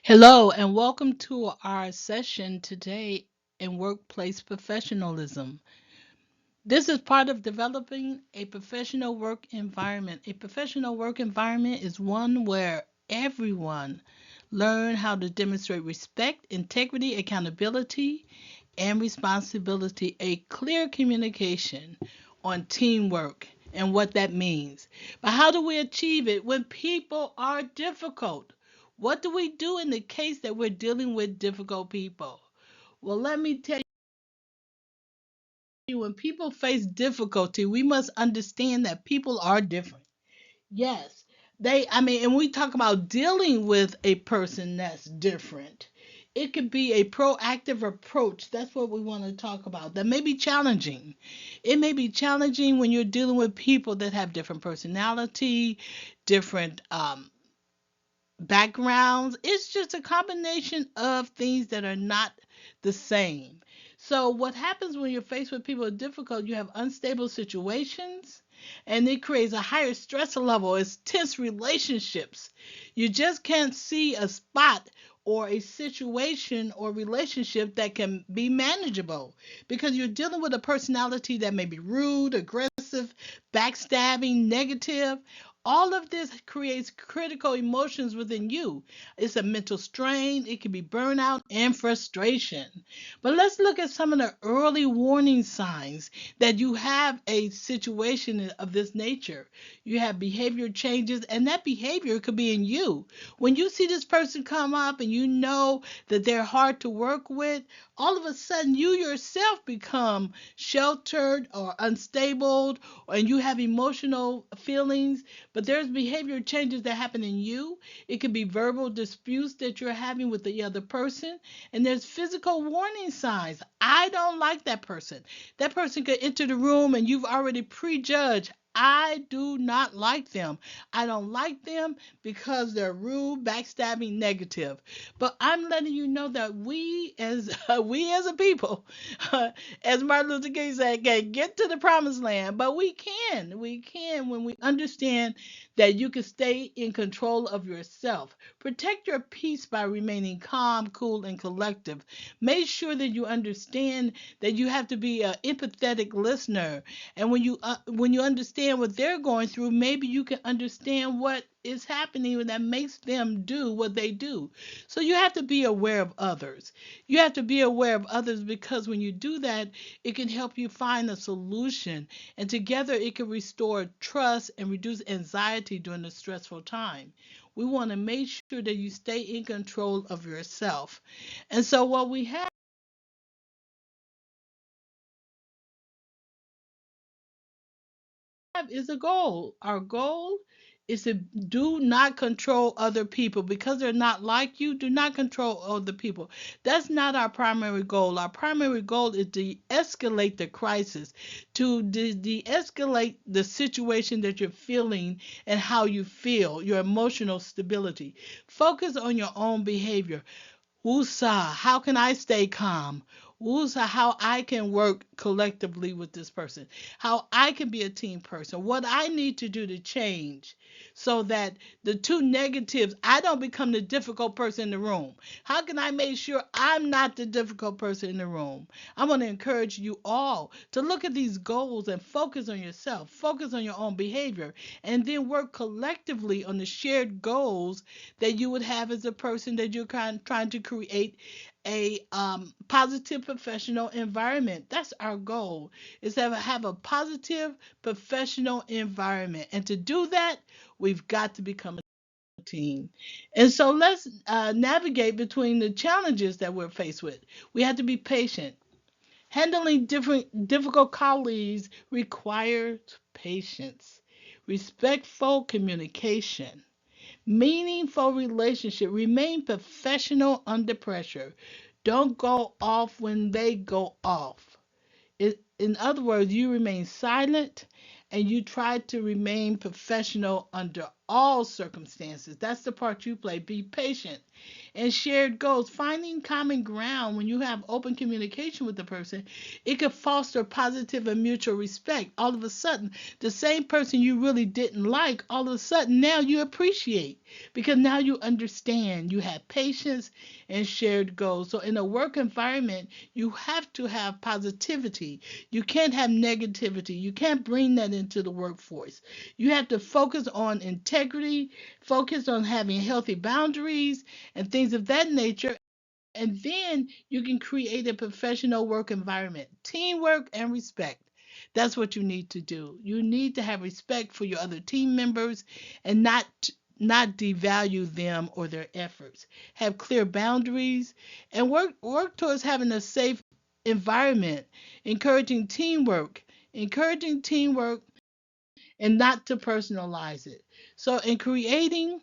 Hello, and welcome to our session today in workplace professionalism. This is part of developing a professional work environment. A professional work environment is one where everyone learn how to demonstrate respect, integrity, accountability, and responsibility, a clear communication on teamwork and what that means. But how do we achieve it when people are difficult? What do we do in the case that we're dealing with difficult people? Well, let me tell you, when people face difficulty, we must understand that people are different. Yes, and we talk about dealing with a person that's different. It could be a proactive approach. That's what we want to talk about. That may be challenging. It may be challenging when you're dealing with people that have different personality, different backgrounds. It's just a combination of things that are not the same. So, what happens when you're faced with people who are difficult, you have unstable situations and it creates a higher stress level. It's tense relationships. You just can't see a spot or a situation or relationship that can be manageable because you're dealing with a personality that may be rude, aggressive, backstabbing, negative. All of this creates critical emotions within you. It's a mental strain, it can be burnout and frustration. But let's look at some of the early warning signs that you have a situation of this nature. You have behavior changes, and that behavior could be in you. When you see this person come up and you know that they're hard to work with, all of a sudden you yourself become sheltered or unstable, and you have emotional feelings, but there's behavior changes that happen in you. It could be verbal disputes that you're having with the other person, and there's physical warning signs. I don't like that person. That person could enter the room and you've already prejudged. I do not like them. I don't like them because they're rude, backstabbing, negative. But I'm letting you know that we as a people, as Martin Luther King said, can get to the promised land. But we can when we understand that you can stay in control of yourself. Protect your peace by remaining calm, cool, and collective. Make sure that you understand that you have to be an empathetic listener, and when you understand what they're going through, maybe you can understand what is happening that makes them do what they do. So you have to be aware of others. You have to be aware of others because when you do that, it can help you find a solution, and together it can restore trust and reduce anxiety during a stressful time. We want to make sure that you stay in control of yourself. And so what we have is a goal. Our goal is to do not control other people because they're not like you. Do not control other people. That's not our primary goal. Our primary goal is to escalate the crisis, to de-escalate the situation that you're feeling and how you feel, your emotional stability. Focus on your own behavior. Wusa, how can I stay calm? Wusa, how I can work collectively with this person, how I can be a team person, what I need to do to change so that the two negatives, I don't become the difficult person in the room. How can I make sure I'm not the difficult person in the room? I want to encourage you all to look at these goals and focus on yourself, focus on your own behavior, and then work collectively on the shared goals that you would have as a person that you're trying to create a positive professional environment. That's our goal, is to have a positive professional environment. And to do that, we've got to become a team. And so let's navigate between the challenges that we're faced with. We have to be patient. Handling difficult colleagues requires patience, respectful communication, meaningful relationship. Remain professional under pressure. Don't go off when they go off. In other words, you remain silent and you try to remain professional under all circumstances. That's the part you play. Be patient. And shared goals, finding common ground when you have open communication with the person, it could foster positive and mutual respect. All of a sudden, the same person you really didn't like, all of a sudden now you appreciate because now you understand. You have patience and shared goals. So in a work environment, you have to have positivity. You can't have negativity. You can't bring that into the workforce. You have to focus on integrity, focus on having healthy boundaries and things of that nature. And then you can create a professional work environment, teamwork and respect. That's what you need to do. You need to have respect for your other team members and not devalue them or their efforts. Have clear boundaries and work towards having a safe environment, encouraging teamwork and not to personalize it. So in creating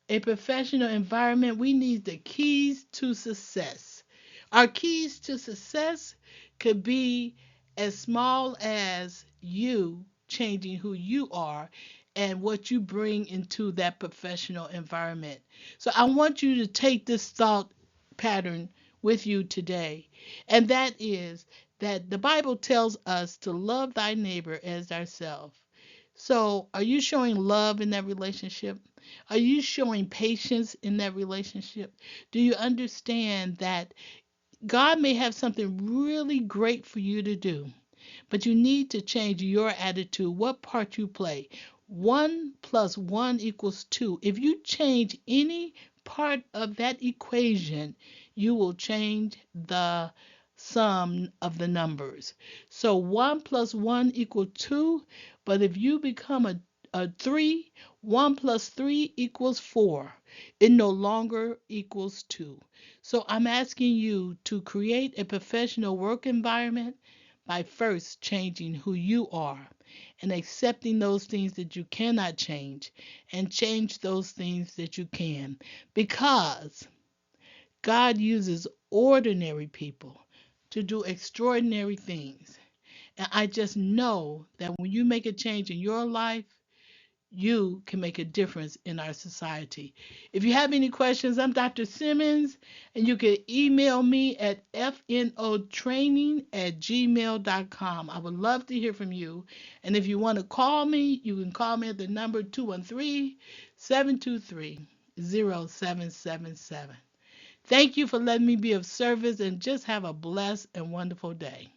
a professional environment, we need the keys to success. Our keys to success could be as small as you changing who you are and what you bring into that professional environment. So I want you to take this thought pattern with you today, and that is that the Bible tells us to love thy neighbor as thyself. So, are you showing love in that relationship? Are you showing patience in that relationship? Do you understand that God may have something really great for you to do, but you need to change your attitude, what part you play? 1 plus 1 equals 2. If you change any part of that equation, you will change the sum of the numbers. So 1 plus 1 equals 2, but if you become a 3, 1 plus 3 equals 4. It no longer equals 2. So I'm asking you to create a professional work environment by first changing who you are and accepting those things that you cannot change and change those things that you can, because God uses ordinary people to do extraordinary things. And I just know that when you make a change in your life, you can make a difference in our society. If you have any questions, I'm Dr. Simmons, and you can email me at fnotraining@gmail.com. I would love to hear from you. And if you want to call me, you can call me at the number 213-723-0777. Thank you for letting me be of service, and just have a blessed and wonderful day.